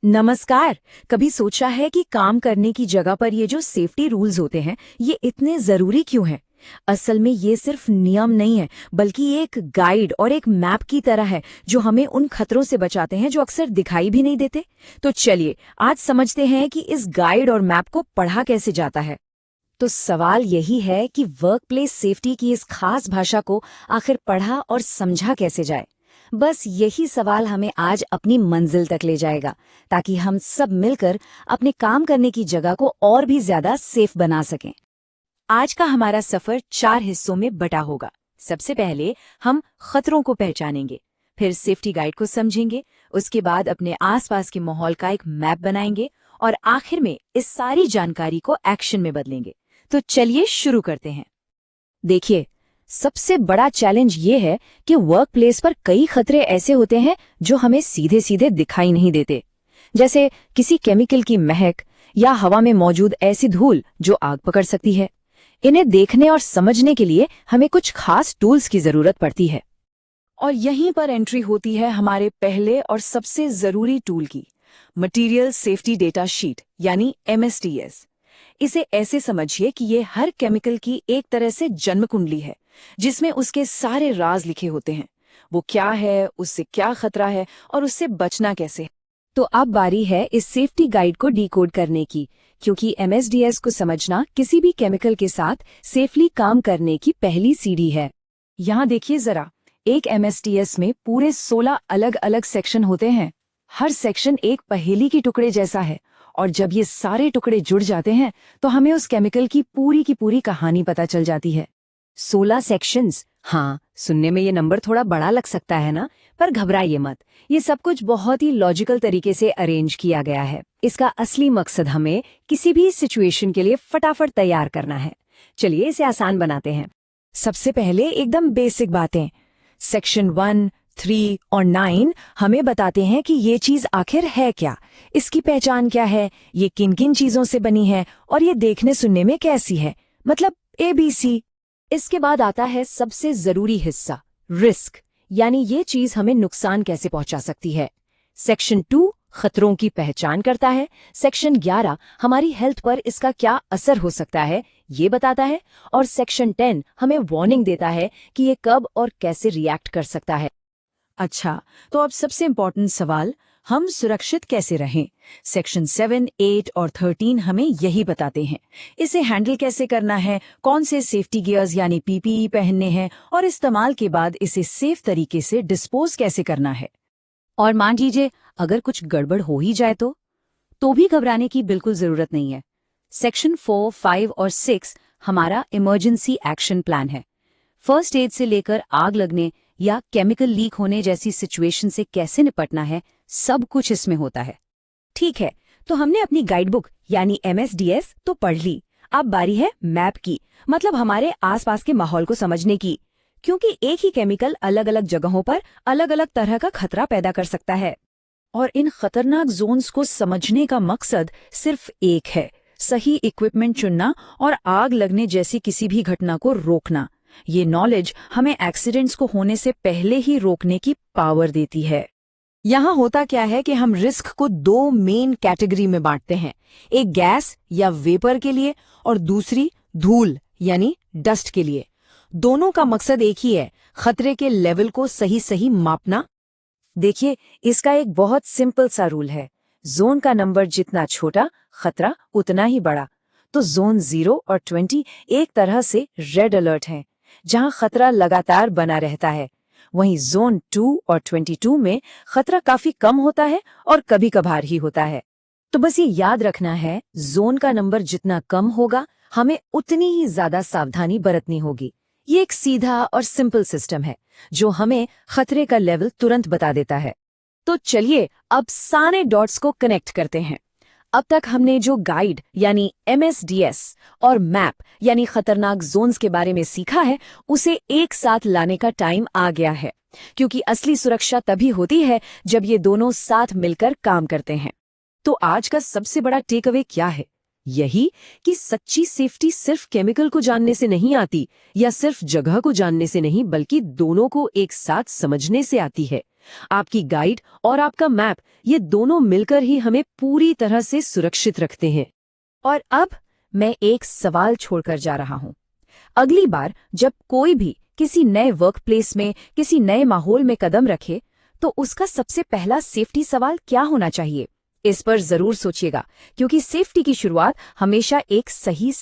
नमस्कार। कभी सोचा है कि काम करने की जगह पर ये जो सेफ्टी रूल्स होते हैं ये इतने जरूरी क्यों हैं? असल में ये सिर्फ नियम नहीं है बल्कि ये एक गाइड और एक मैप की तरह है जो हमें उन खतरों से बचाते हैं जो अक्सर दिखाई भी नहीं देते। तो चलिए आज समझते हैं कि इस गाइड और मैप को पढ़ा कैसे जाता है। तो सवाल यही है कि वर्कप्लेस सेफ्टी की इस खास भाषा को आखिर पढ़ा और समझा कैसे जाए। बस यही सवाल हमें आज अपनी मंजिल तक ले जाएगा ताकि हम सब मिलकर अपने काम करने की जगह को और भी ज्यादा सेफ बना सकें। आज का हमारा सफर 4 हिस्सों में बटा होगा। सबसे पहले हम खतरों को पहचानेंगे, फिर सेफ्टी गाइड को समझेंगे, उसके बाद अपने आसपास के माहौल का एक मैप बनाएंगे और आखिर में इस सारी जानकारी को एक्शन में बदलेंगे। तो चलिए शुरू करते हैं। देखिए, सबसे बड़ा चैलेंज ये है कि वर्क प्लेस पर कई खतरे ऐसे होते हैं जो हमें सीधे सीधे दिखाई नहीं देते, जैसे किसी केमिकल की महक या हवा में मौजूद ऐसी धूल जो आग पकड़ सकती है। इन्हें देखने और समझने के लिए हमें कुछ खास टूल्स की जरूरत पड़ती है। और यहीं पर एंट्री होती है हमारे पहले और सबसे जरूरी टूल की, मटीरियल सेफ्टी डेटा शीट यानी MSDS। इसे ऐसे समझिए कि ये हर केमिकल की एक तरह से जन्म कुंडली है जिसमें उसके सारे राज लिखे होते हैं। वो क्या है, उससे क्या खतरा है और उससे बचना कैसे है। तो अब बारी है इस सेफ्टी गाइड को डिकोड करने की, क्योंकि MSDS को समझना किसी भी केमिकल के साथ सेफली काम करने की पहली सीढ़ी है। यहाँ देखिए जरा, एक MSDS में पूरे 16 अलग अलग सेक्शन होते हैं। हर सेक्शन एक पहेली की टुकड़े जैसा है और जब ये सारे टुकड़े जुड़ जाते हैं तो हमें उस केमिकल की पूरी कहानी पता चल जाती है। 16 सेक्शंस। हाँ, सुनने में ये नंबर थोड़ा बड़ा लग सकता है ना, पर घबराइए मत। ये सब कुछ बहुत ही लॉजिकल तरीके से अरेंज किया गया है। इसका असली मकसद हमें किसी भी सिचुएशन के लिए फटाफट तैयार करना है। चलिए इसे आसान बनाते हैं। सबसे पहले एकदम बेसिक बातें। सेक्शन 1, 3 और 9 हमें बताते हैं कि ये चीज आखिर है क्या, इसकी पहचान क्या है, ये किन किन चीजों से बनी है और ये देखने सुनने में कैसी है, मतलब ABC। इसके बाद आता है सबसे जरूरी हिस्सा, रिस्क, यानी ये चीज हमें नुकसान कैसे पहुंचा सकती है। सेक्शन 2 खतरों की पहचान करता है। सेक्शन 11 हमारी हेल्थ पर इसका क्या असर हो सकता है ये बताता है। और सेक्शन 10 हमें वार्निंग देता है कि ये कब और कैसे रिएक्ट कर सकता है। अच्छा, तो अब सबसे इम्पोर्टेंट सवाल, हम सुरक्षित कैसे रहें। सेक्शन 7, 8 और 13 हमें यही बताते हैं। इसे हैंडल कैसे करना है, कौन से सेफ्टी गियर्स यानी PPE पहनने हैं और इस्तेमाल के बाद इसे सेफ तरीके से डिस्पोज कैसे करना है। और मान लीजिए अगर कुछ गड़बड़ हो ही जाए तो भी घबराने की बिल्कुल जरूरत नहीं है। सेक्शन 4, 5 और 6 हमारा इमरजेंसी एक्शन प्लान है। फर्स्ट एड से लेकर आग लगने या केमिकल लीक होने जैसी सिचुएशन से कैसे निपटना है, सब कुछ इसमें होता है। ठीक है, तो हमने अपनी गाइड बुक यानी MSDS तो पढ़ ली। अब बारी है मैप की, मतलब हमारे आसपास के माहौल को समझने की, क्योंकि एक ही केमिकल अलग अलग जगहों पर अलग अलग तरह का खतरा पैदा कर सकता है। और इन खतरनाक जोन्स को समझने का मकसद सिर्फ एक है, सही इक्विपमेंट चुनना और आग लगने जैसी किसी भी घटना को रोकना। ये नॉलेज हमें एक्सीडेंट्स को होने से पहले ही रोकने की पावर देती है। यहाँ होता क्या है कि हम रिस्क को 2 मेन कैटेगरी में बांटते हैं, एक गैस या वेपर के लिए और दूसरी धूल यानी डस्ट के लिए। दोनों का मकसद एक ही है, खतरे के लेवल को सही सही मापना। देखिए, इसका एक बहुत सिंपल सा रूल है, जोन का नंबर जितना छोटा खतरा उतना ही बड़ा। तो जोन 0 और 20 एक तरह से रेड अलर्ट हैं, जहां खतरा लगातार बना रहता है। वहीं जोन 2 और 22 में खतरा काफी कम होता है और कभी कभार ही होता है। तो बस ये याद रखना है, जोन का नंबर जितना कम होगा हमें उतनी ही ज्यादा सावधानी बरतनी होगी। ये एक सीधा और सिंपल सिस्टम है जो हमें खतरे का लेवल तुरंत बता देता है। तो चलिए अब सारे डॉट्स को कनेक्ट करते हैं। अब तक हमने जो गाइड यानी MSDS और मैप यानी खतरनाक जोन्स के बारे में सीखा है, उसे एक साथ लाने का टाइम आ गया है, क्योंकि असली सुरक्षा तभी होती है जब ये दोनों साथ मिलकर काम करते हैं। तो आज का सबसे बड़ा टेक अवे क्या है? यही कि सच्ची सेफ्टी सिर्फ केमिकल को जानने से नहीं आती या सिर्फ जगह को जानने से नहीं, बल्कि दोनों को एक साथ समझने से आती है। आपकी गाइड और आपका मैप, ये दोनों मिलकर ही हमें पूरी तरह से सुरक्षित रखते हैं। और अब मैं एक सवाल छोड़कर जा रहा हूं। अगली बार जब कोई भी किसी नए वर्क प्लेस में, किसी नए माहौल में कदम रखे, तो उसका सबसे पहला सेफ्टी सवाल क्या होना चाहिए? इस पर जरूर सोचिएगा, क्योंकि सेफ्टी की शुरुआत हमेशा एक सही